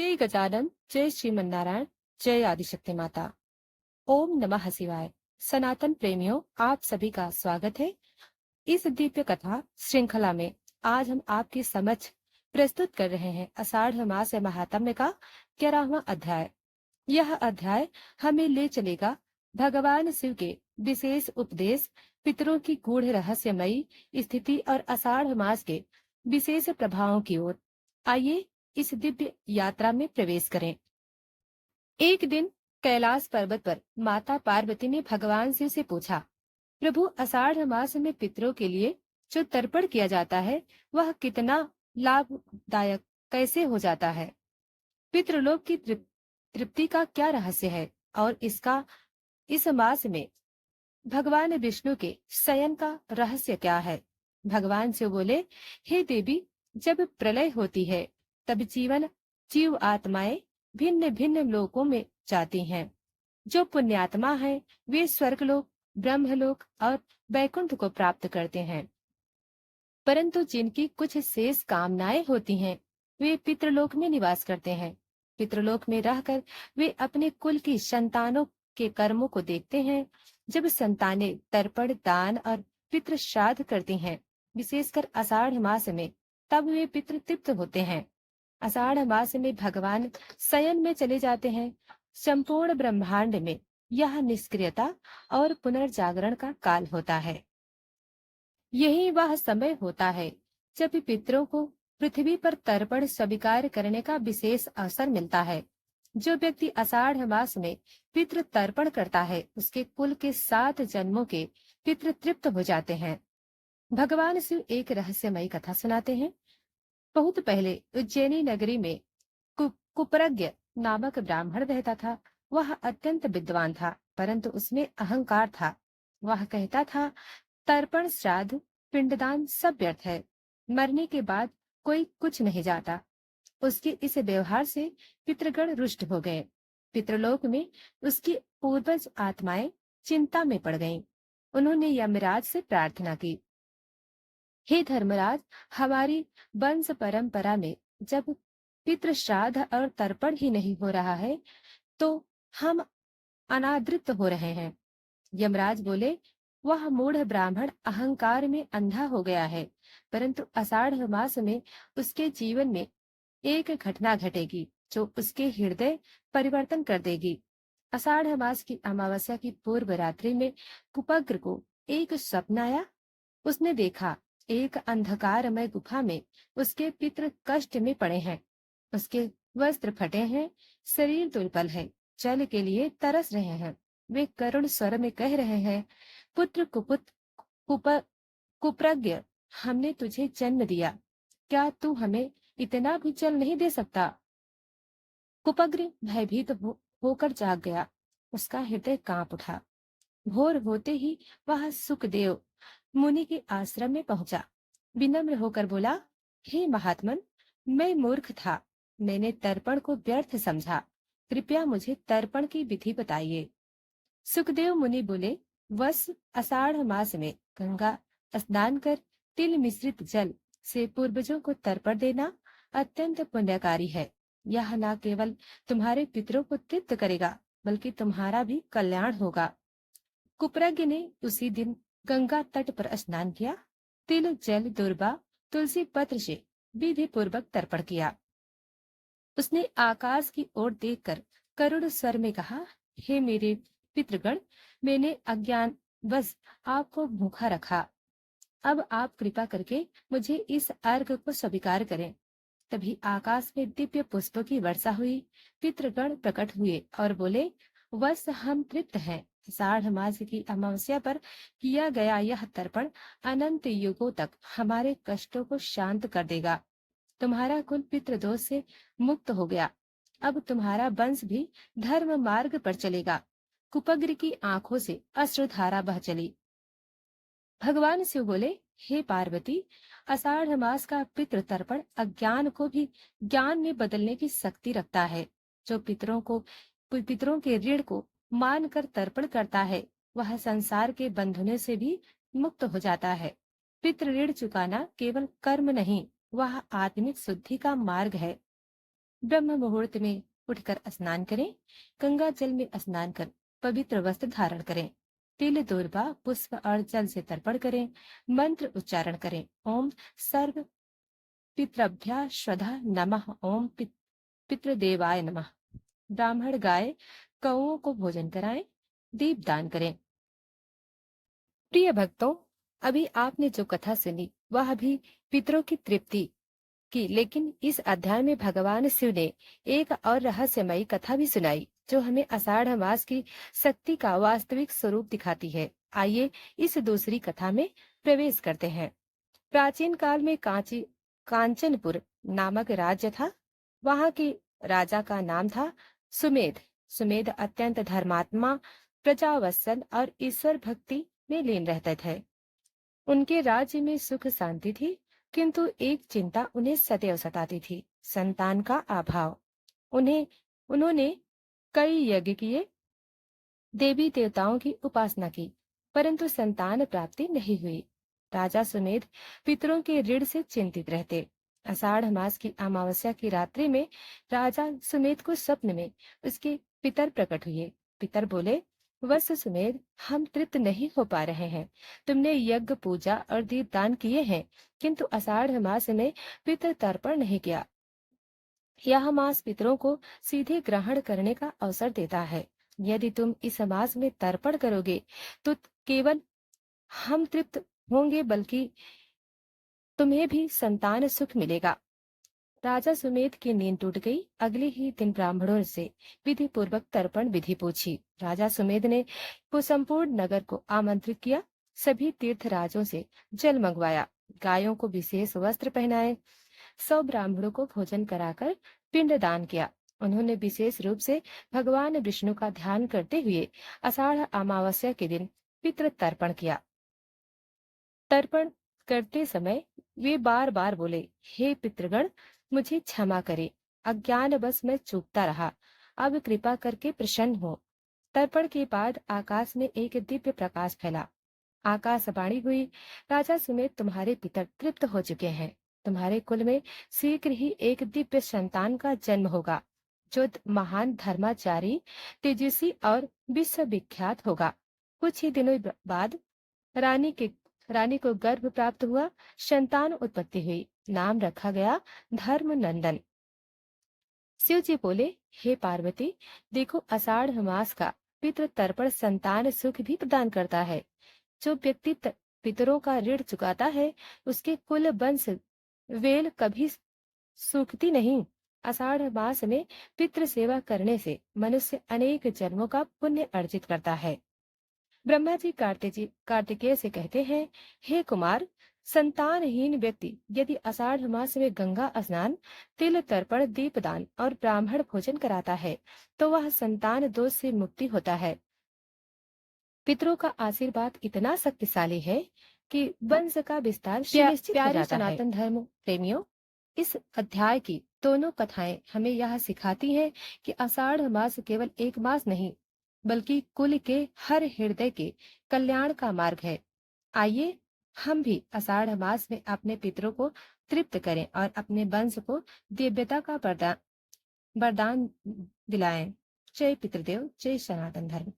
जय गजानन, जय श्रीमन्नारायण, जय आदिशक्ति माता। ओम नमः शिवाय। सनातन प्रेमियों, आप सभी का स्वागत है। इस दिव्य कथा श्रृंखला में आज हम आपके समक्ष प्रस्तुत कर रहे हैं आषाढ़ मास महात्म्य का 11वां अध्याय। यह अध्याय हमें ले चलेगा भगवान शिव के विशेष उपदेश, पितरों की गूढ़ रहस्यमयी स्थिति और आषाढ़ मास के विशेष प्रभावों की ओर। आइए इस दिव्य यात्रा में प्रवेश करें। एक दिन कैलाश पर्वत पर माता पार्वती ने भगवान शिव से पूछा, प्रभु, आषाढ़ मास में पितरों के लिए जो तर्पण किया जाता है वह कितना लाभदायक कैसे हो जाता है? पितृलोक की तृप्ति का क्या रहस्य है और इसका इस मास में भगवान विष्णु के शयन का रहस्य क्या है? भगवान शिव बोले, हे देवी, जब प्रलय होती है तब जीव आत्माएं भिन्न भिन्न लोकों में जाती हैं। जो पुण्यात्मा है वे स्वर्गलोक, ब्रह्मलोक और वैकुंठ को प्राप्त करते हैं, परंतु जिनकी कुछ शेष कामनाएं होती हैं वे पितृलोक में निवास करते हैं। पितृलोक में रहकर वे अपने कुल की संतानों के कर्मों को देखते हैं। जब संतानें तर्पण, दान और पितृ श्राद्ध करती हैं, विशेषकर आषाढ़ मास में, तब वे पितृ तृप्त होते हैं। आषाढ़ मास में भगवान शयन में चले जाते हैं। संपूर्ण ब्रह्मांड में यह निष्क्रियता और पुनर्जागरण का काल होता है। यही वह समय होता है जब पितरों को पृथ्वी पर तर्पण स्वीकार करने का विशेष अवसर मिलता है। जो व्यक्ति आषाढ़ मास में पितृ तर्पण करता है उसके कुल के 7 जन्मों के पितृ तृप्त हो जाते हैं। भगवान शिव एक रहस्यमयी कथा सुनाते हैं। बहुत पहले उज्जैनी नगरी में कुप्रज्ञ नामक ब्राह्मण रहता था। वह अत्यंत विद्वान था, परंतु उसमें अहंकार था। वह कहता था, तर्पण, श्राद्ध, पिंडदान सब व्यर्थ है। मरने के बाद कोई कुछ नहीं जाता। उसके इस व्यवहार से पितृगण रुष्ट हो गए। पितृलोक में उसकी पूर्वज आत्माएं चिंता में पड़ गईं। उन्होंने यमराज से प्रार्थना की, हे धर्मराज, हमारी वंश परंपरा में जब पितृ श्राद्ध और तर्पण ही नहीं हो रहा है तो हम अनादृत हो रहे हैं। यमराज बोले, वह मूढ़ ब्राह्मण अहंकार में अंधा हो गया है, परंतु आषाढ़ मास में उसके जीवन में एक घटना घटेगी जो उसके हृदय परिवर्तन कर देगी। आषाढ़ मास की अमावस्या की पूर्व रात्रि में कुपग्र को एक स्वप्न आया। उसने देखा, एक अंधकारमय गुफा में उसके पितृ कष्ट में पड़े हैं। उसके वस्त्र फटे हैं, शरीर दुर्बल है, जल के लिए तरस रहे हैं। वे करुण स्वर में कह रहे हैं, पुत्र कुप्रज्ञ, हमने तुझे जन्म दिया, क्या तू हमें इतना भी जल नहीं दे सकता? कुपग्र भयभीत होकर जाग गया। उसका हृदय कांप उठा। भोर होते ही वह सुखदेव मुनि के आश्रम में पहुंचा। विनम्र होकर बोला, हे महात्मन, मैं मूर्ख था। मैंने तर्पण को व्यर्थ समझा। कृपया मुझे तर्पण की विधि बताइए। सुखदेव मुनि बोले, वस आषाढ़ मास में गंगा स्नान कर तिल मिश्रित जल से पूर्वजों को तर्पण देना अत्यंत पुण्यकारी है। यह न केवल तुम्हारे पितरों को तृप्त करेगा बल्कि तुम्हारा भी कल्याण होगा। कुप्रज्ञ ने उसी दिन गंगा तट पर स्नान किया। तिल, जल, दुर्वा, तुलसी पत्र से विधि पूर्वक तर्पण किया। उसने आकाश की ओर देखकर करुण स्वर में कहा, हे मेरे पितृगण, मैंने अज्ञान बस आपको भूखा रखा। अब आप कृपा करके मुझे इस अर्घ को स्वीकार करें। तभी आकाश में दिव्य पुष्पों की वर्षा हुई। पितृगण प्रकट हुए और बोले, वस हम तृप्त हैं। आषाढ़ मास की अमावस्या पर किया गया यह तर्पण अनंत युगों तक हमारे कष्टों को शांत कर देगा। तुम्हारा कुल पितृदोष से मुक्त हो गया। अब तुम्हारा वंश भी धर्म मार्ग पर चलेगा। कुपग्र की आंखों से अश्रुधारा बह चली। भगवान शिव बोले, हे पार्वती, आषाढ़ मास का पितृ तर्पण अज्ञान को भी ज्ञान में बदलने की शक्ति रखता है। जो पितरों के ऋण को मानकर तर्पण करता है वह संसार के बंधनों से भी मुक्त हो जाता है। पितृ ऋण चुकाना केवल कर्म नहीं, वह आत्मिक शुद्धि का मार्ग है। ब्रह्म मुहूर्त में उठकर स्नान करें। गंगा जल में स्नान कर पवित्र वस्त्र धारण करें। तिल दूर्वा पुष्प और जल से तर्पण करें। मंत्र उच्चारण करें। ओम सर्व पितृभ्या श्रद्धा नमः। ओम पितृदेवाय नमः। ब्राह्मण गाय गौओं को भोजन कराएं। दीप दान करें। प्रिय भक्तों, अभी आपने जो कथा सुनी वह भी पितरों की तृप्ति की, लेकिन इस अध्याय में भगवान शिव ने एक और रहस्यमयी कथा भी सुनाई जो हमें आषाढ़ मास की शक्ति का वास्तविक स्वरूप दिखाती है। आइए इस दूसरी कथा में प्रवेश करते हैं। प्राचीन काल में कांचनपुर नामक राज्य था। वहां के राजा का नाम था सुमेध। सुमेध अत्यंत धर्मात्मा, प्रजावत्सल और ईश्वर भक्ति में लीन रहते थे। उनके राज्य में सुख शांति थी, किंतु एक चिंता उन्हें सदैव सताती थी, संतान का अभाव। उन्होंने कई यज्ञ किए, देवी देवताओं की उपासना की, परंतु संतान प्राप्ति नहीं हुई। राजा सुमेध पितरों के ऋण से चिंतित रहते। आषाढ़ मास की अमावस्या की रात्रि में राजा सुमेध को स्वप्न में उसके पितर प्रकट हुए। पितर बोले, वत्स सुमेध, हम तृप्त नहीं हो पा रहे हैं। तुमने यज्ञ पूजा और दीपदान किए हैं, किंतु आषाढ़ मास में पितृ तर्पण नहीं किया। यह मास पितरों को सीधे ग्रहण करने का अवसर देता है। यदि तुम इस मास में तर्पण करोगे तो केवल हम तृप्त होंगे, बल्कि तुम्हें भी संतान सुख मिलेगा। राजा सुमेध की नींद टूट गई। अगले ही दिन ब्राह्मणों से विधि पूर्वक तर्पण विधि पूछी। राजा सुमेध ने संपूर्ण नगर को आमंत्रित किया। सभी तीर्थराजों से जल मंगवाया, गायों को विशेष वस्त्र पहनाए, 100 ब्राह्मणों को भोजन कराकर पिंड दान किया। उन्होंने विशेष रूप से भगवान विष्णु का ध्यान करते हुए आषाढ़ अमावस्या के दिन पितृ तर्पण किया। तर्पण करते समय वे बार बार बोले, हे पितृगण, मुझे क्षमा करे, अज्ञानवश मैं चूकता रहा, अब कृपा करके प्रसन्न हो। तर्पण के बाद आकाश में एक दिव्य प्रकाश फैला। आकाशवाणी हुई, राजा सुमेध, तुम्हारे पितर तृप्त हो चुके हैं। तुम्हारे कुल में शीघ्र ही एक दिव्य संतान का जन्म होगा, जो महान धर्माचारी, तेजस्वी और विश्व विख्यात होगा। कुछ ही दिनों बाद रानी के रानी को गर्भ प्राप्त हुआ, संतान उत्पत्ति हुई। नाम रखा गया धर्म नंदन। शिव जी बोले, हे पार्वती, देखो, आषाढ़ मास का पितृ तर्पण संतान सुख भी प्रदान करता है। जो व्यक्ति पितरों का ऋण चुकाता है, उसके कुल वंश वेल कभी सूखती नहीं। आषाढ़ मास में पितृ सेवा करने से मनुष्य अनेक जन्मों का पुण्य अर्जित करता है। ब्रह्मा जी कार्तिकेय से कहते हैं, हे कुमार, संतानहीन व्यक्ति यदि आषाढ़ मास में गंगा स्नान, तिल तर्पण, दीपदान और ब्राह्मण भोजन कराता है तो वह संतान दोष से मुक्ति होता है। पितरों का आशीर्वाद इतना शक्तिशाली है कि वंश का विस्तार सुनिश्चित हो जाता है। सनातन धर्म प्रेमियों, इस अध्याय की दोनों कथाएं हमें यह सिखाती हैं कि आषाढ़ मास केवल एक मास नहीं, बल्कि कुल के हर हृदय के कल्याण का मार्ग है। आइए हम भी आषाढ़ मास में अपने पितरों को तृप्त करें और अपने वंश को दिव्यता का वरदान दिलाएं। जय पितृदेव, जय सनातन धर्म।